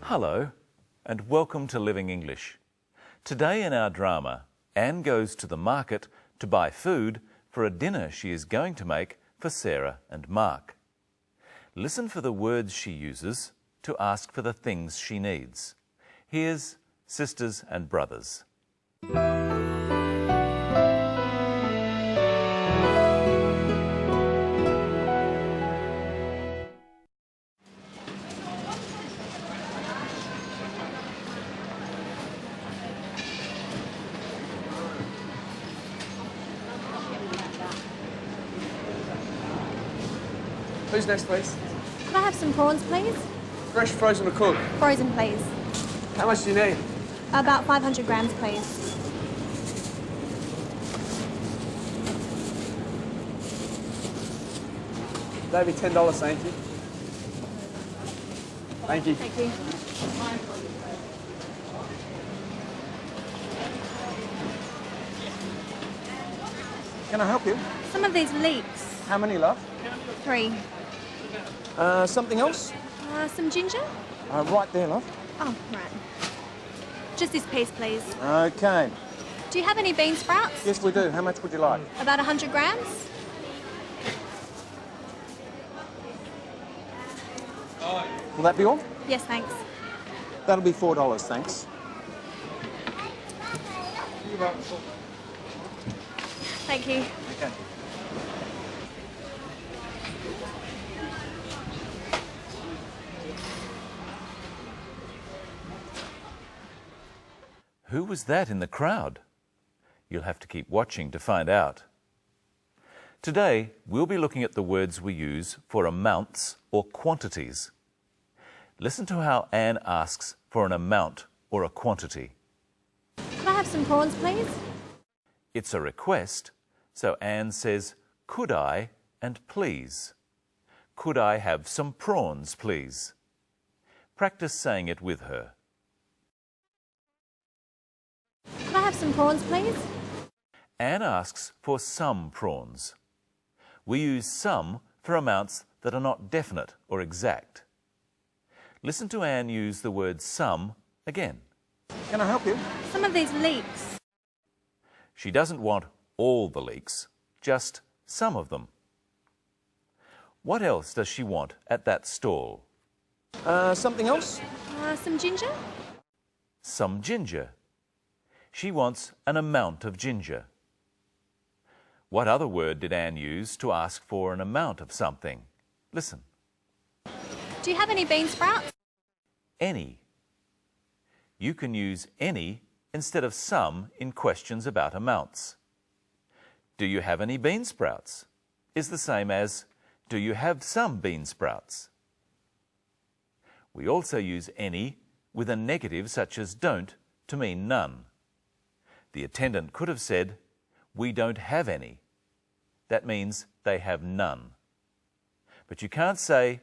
Hello, and welcome to Living English. Today in our drama, Anne goes to the market to buy food for a dinner she is going to make for Sarah and Mark. Listen for the words she uses to ask for the things she needs. Here's Sisters and Brothers. Who's next, please? Can I have some prawns, please? Fresh, frozen or cooked? Frozen, please. How much do you need? About 500 grams, please. That'd be $10, thank you. Thank you. Thank you. Can I help you? Some of these leeks. How many, love? 3. Something else? Some ginger? Right there, love. Oh, right. Just this piece, please. Okay. Do you have any bean sprouts? Yes, we do. How much would you like? About 100 grams? Will that be all? Yes, thanks. That'll be $4, thanks. Thank you. Okay. Who was that in the crowd? You'll have to keep watching to find out. Today, we'll be looking at the words we use for amounts or quantities. Listen to how Anne asks for an amount or a quantity. Can I have some prawns, please? It's a request, so Anne says, "Could I?" and "please." Could I have some prawns, please? Practice saying it with her. Can I have some prawns, please? Anne asks for some prawns. We use some for amounts that are not definite or exact. Listen to Anne use the word some again. Can I help you? Some of these leeks. She doesn't want all the leeks, just some of them. What else does she want at that stall? Something else? Some ginger? Some ginger. She wants an amount of ginger. What other word did Anne use to ask for an amount of something? Listen. Do you have any bean sprouts? Any. You can use any instead of some in questions about amounts. Do you have any bean sprouts? Is the same as, do you have some bean sprouts? We also use any with a negative such as don't to mean none. The attendant could have said, we don't have any. That means they have none. But you can't say,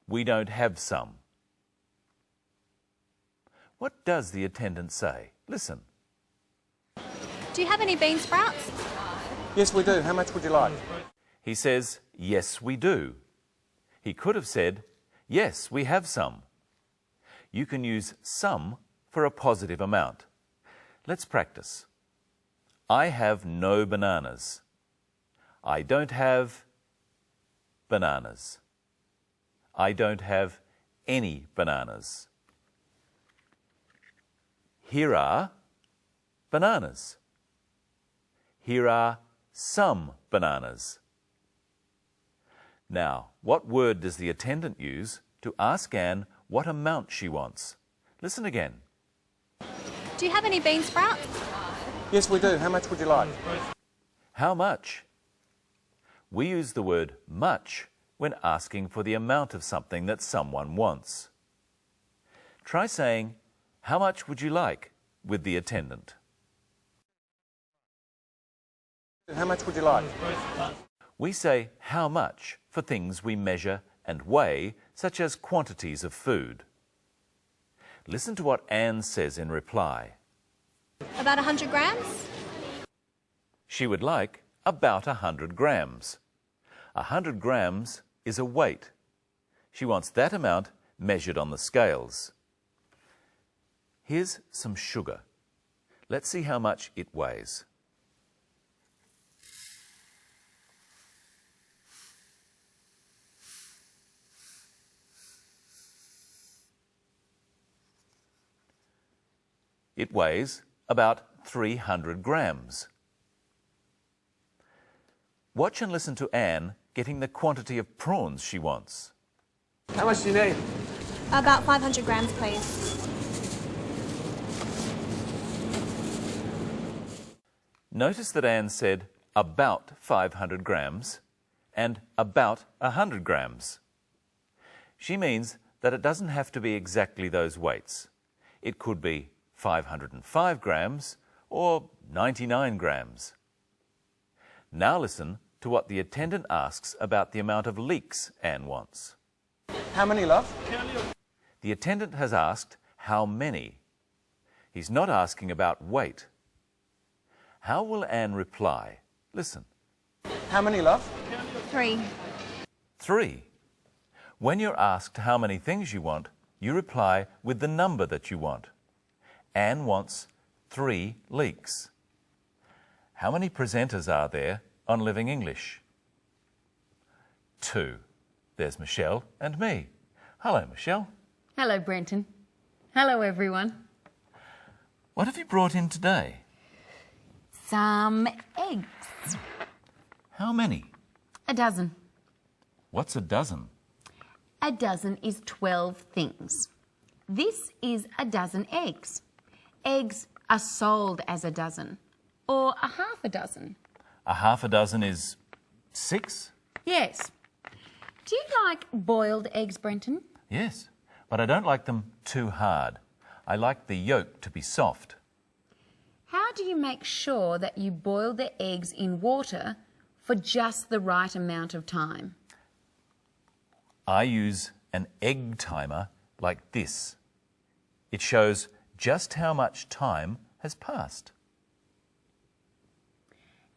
we don't have some. What does the attendant say? Listen. Do you have any bean sprouts? Yes, we do. How much would you like? He says, yes, we do. He could have said, yes, we have some. You can use some for a positive amount. Let's practice. I have no bananas. I don't have bananas. I don't have any bananas. Here are bananas. Here are some bananas. Now, what word does the attendant use to ask Anne what amount she wants? Listen again. Do you have any bean sprouts? Yes, we do. How much would you like? How much? We use the word much when asking for the amount of something that someone wants. Try saying, how much would you like, with the attendant? How much would you like? We say how much for things we measure and weigh, such as quantities of food. Listen to what Anne says in reply. About 100 grams? She would like about 100 grams. 100 grams is a weight. She wants that amount measured on the scales. Here's some sugar. Let's see how much it weighs. It weighs about 300 grams. Watch and listen to Anne getting the quantity of prawns she wants. How much do you need? About 500 grams, please. Notice that Anne said about 500 grams and about 100 grams. She means that it doesn't have to be exactly those weights. It could be 505 grams or 99 grams. Now listen to what the attendant asks about the amount of leeks Anne wants. How many, love? The attendant has asked how many. He's not asking about weight. How will Anne reply? Listen. How many, love? 3. 3. When you're asked how many things you want, you reply with the number that you want. Anne wants 3 leeks. How many presenters are there on Living English? 2. There's Michelle and me. Hello, Michelle. Hello, Brenton. Hello, everyone. What have you brought in today? Some eggs. How many? A dozen. What's a dozen? A dozen is 12 things. This is a dozen eggs. Eggs are sold as a dozen, or a half a dozen. A half a dozen is 6? Yes. Do you like boiled eggs, Brenton? Yes, but I don't like them too hard. I like the yolk to be soft. How do you make sure that you boil the eggs in water for just the right amount of time? I use an egg timer like this. It shows just how much time has passed.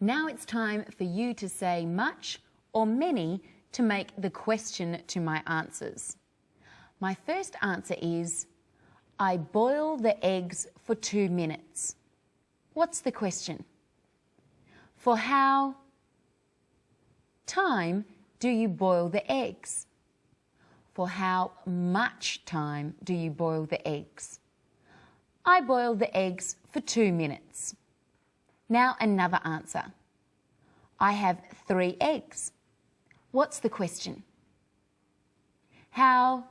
Now it's time for you to say much or many to make the question to my answers. My first answer is, I boil the eggs for 2 minutes. What's the question? For how time do you boil the eggs? For how much time do you boil the eggs? I boil the eggs for 2 minutes. Now another answer. I have 3 eggs. What's the question? How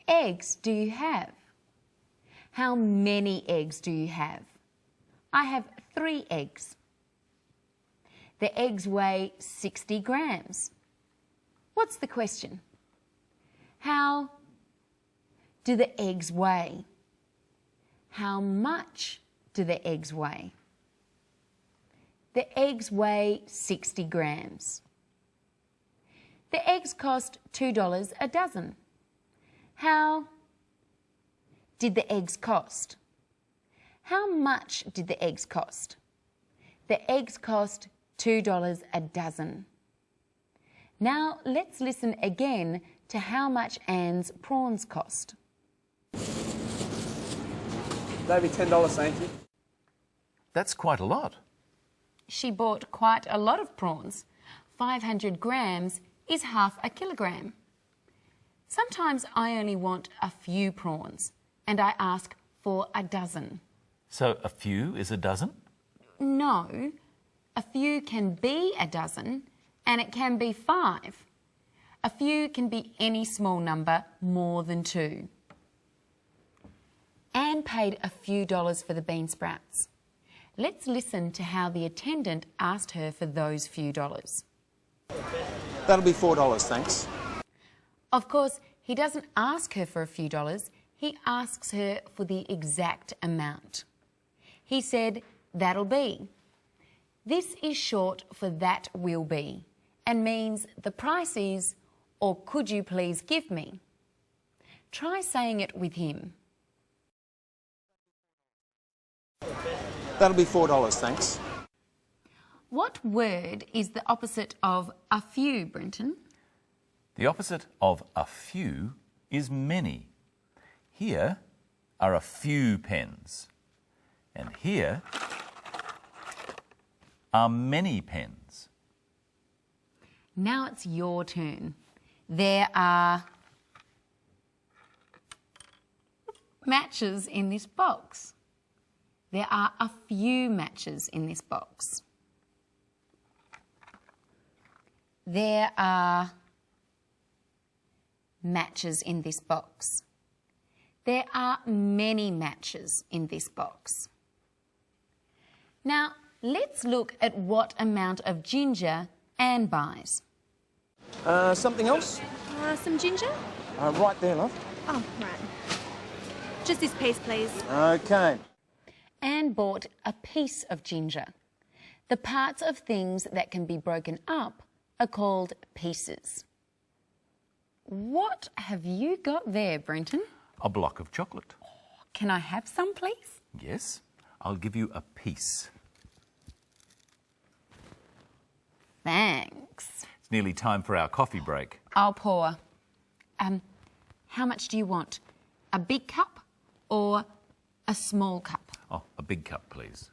eggs do you have? How many eggs do you have? I have 3 eggs. The eggs weigh 60 grams. What's the question? How do the eggs weigh? How much do the eggs weigh? The eggs weigh 60 grams. The eggs cost $2 a dozen. How did the eggs cost? How much did the eggs cost? The eggs cost $2 a dozen. Now let's listen again to how much Anne's prawns cost. Maybe $10, thank you. That's quite a lot. She bought quite a lot of prawns. 500 grams is half a kilogram. Sometimes I only want a few prawns and I ask for a dozen. So a few is a dozen? No, a few can be a dozen and it can be 5. A few can be any small number more than 2. Anne paid a few dollars for the bean sprouts. Let's listen to how the attendant asked her for those few dollars. That'll be $4, thanks. Of course, he doesn't ask her for a few dollars, he asks her for the exact amount. He said, that'll be. This is short for that will be and means the price is, or could you please give me? Try saying it with him. That'll be $4, thanks. What word is the opposite of a few, Brenton? The opposite of a few is many. Here, are a few pens. And here are many pens. Now it's your turn. There are matches in this box. There are a few matches in this box. There are matches in this box. There are many matches in this box. Now, let's look at what amount of ginger Anne buys. Something else? Some ginger? Right there, love. Oh, right. Just this piece, please. Okay. Anne bought a piece of ginger. The parts of things that can be broken up are called pieces. What have you got there, Brenton? A block of chocolate. Can I have some, please? Yes, I'll give you a piece. Thanks. It's nearly time for our coffee break. I'll pour. How much do you want? A big cup or a small cup? Oh, a big cup, please.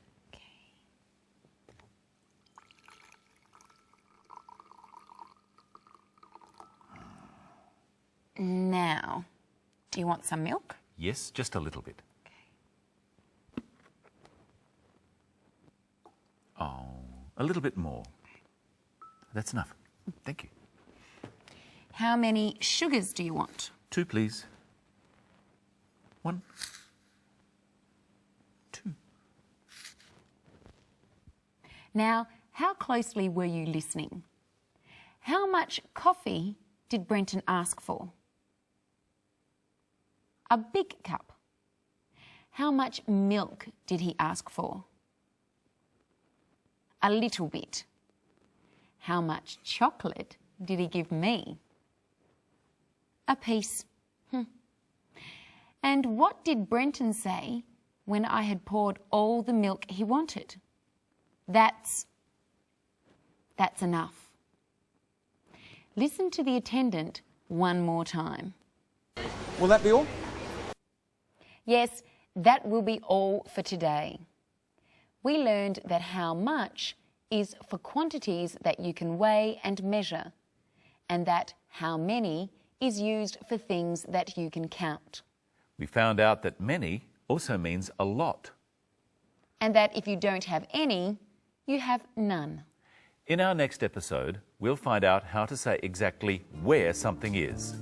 Now, do you want some milk? Yes, just a little bit. Oh, a little bit more. That's enough. Thank you. How many sugars do you want? 2, please. 1, 2. Now, how closely were you listening? How much coffee did Brenton ask for? A big cup. How much milk did he ask for? A little bit. How much chocolate did he give me? A piece. And what did Brenton say when I had poured all the milk he wanted? That's enough. Listen to the attendant one more time. Will that be all? Yes, that will be all for today. We learned that how much is for quantities that you can weigh and measure, and that how many is used for things that you can count. We found out that many also means a lot. And that if you don't have any, you have none. In our next episode, we'll find out how to say exactly where something is.